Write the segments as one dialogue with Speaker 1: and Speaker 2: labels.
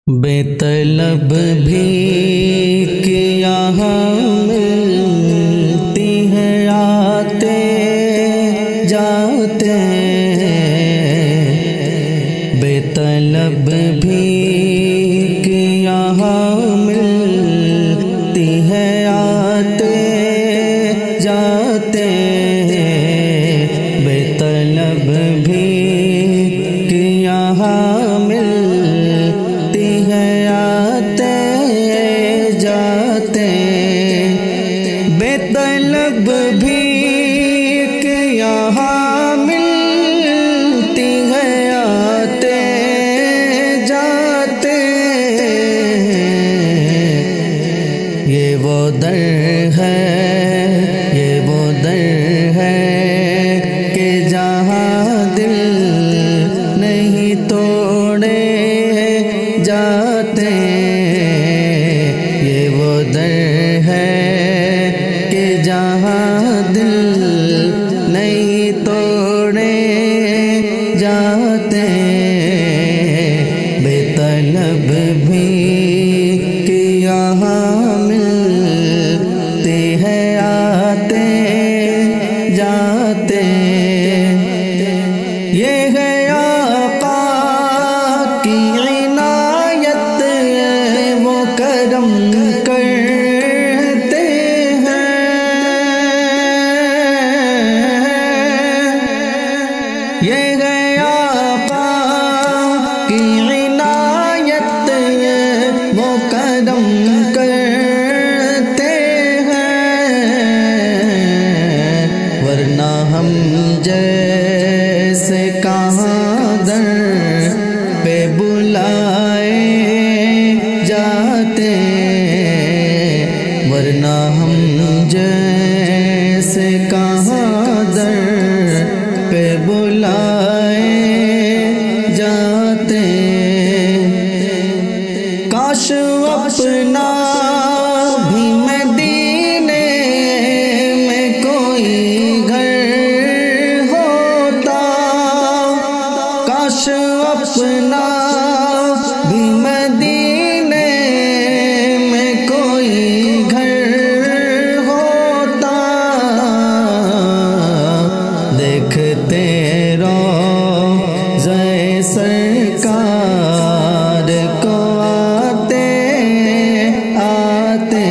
Speaker 1: बेतलब भीख यहाँ मिलती है आते जाते, बेतलब भीख यहाँ मिलती है आते जाते, बेतलब भीख यहाँ मिलती है आते जाते, बेतलब भीख यहाँ मिलती है आते जाते, ये वो दर है, ये वो दर है कि जहाँ दिल नहीं तोड़े जाते, ये वो दर है कि जहाँ दिल नहीं तोड़े जाते, बेतलब भीख यहाँ मिलती है आते जाते, ये है आका की इनायत, वो करम करते हैं, ये है आका की इनायत, वो करम करते हैं, वरना हम जैसे कहाँ दर पे बुलाए जाते, वरना हम जैसे कहाँ दर पे बुलाए जाते, काश अपना भी मदीने में कोई घर होता, काश अपना भी मदीने में कोई घर होता, देखते रोज़े सरकार को आते आते,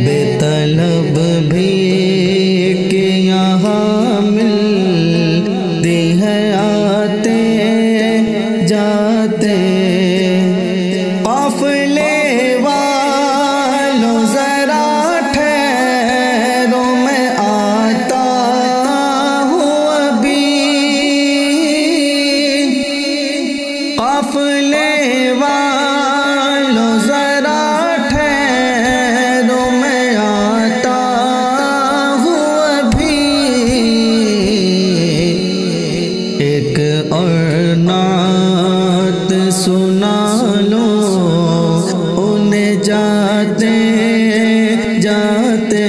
Speaker 1: बेतलब भीख यहाँ मिलती है आते जाते, काफ़िले वालों ज़रा ठहरो मैं आता हूँ अभी, काफ़िले वालों ज़रा ठहरो मैं आता हूँ अभी, एक और नात सुना लो उन्हें जाते जाते,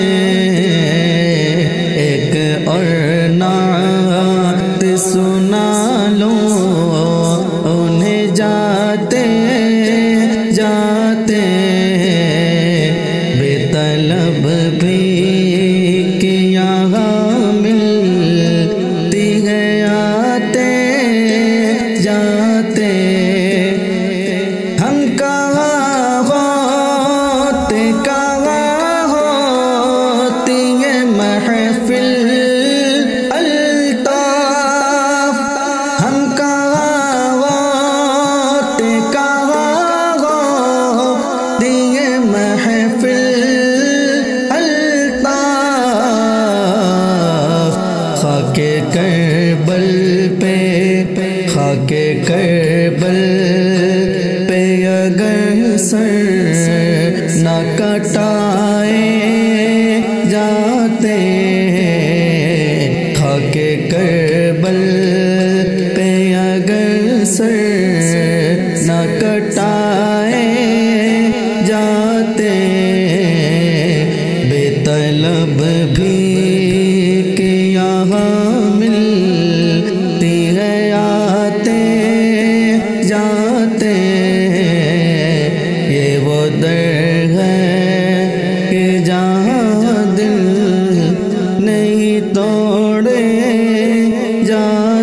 Speaker 1: एक और नात सुना लो उन्हें जाते जाते, बेतलब भीख यहाँ मिलती है आते जाते, हम कहाँ होते कहाँ होती है महफिल अल्ताफ, हम कहाँ होते कहाँ होती है महफिल अल्ताफ, खाके करबल पे, खाके करबल पे अगर सर न कटाए जाते, खाके करबल पे अगर सर न कटाए जाते, बेतलब भीख यहाँ मिलती है आते जाते, جا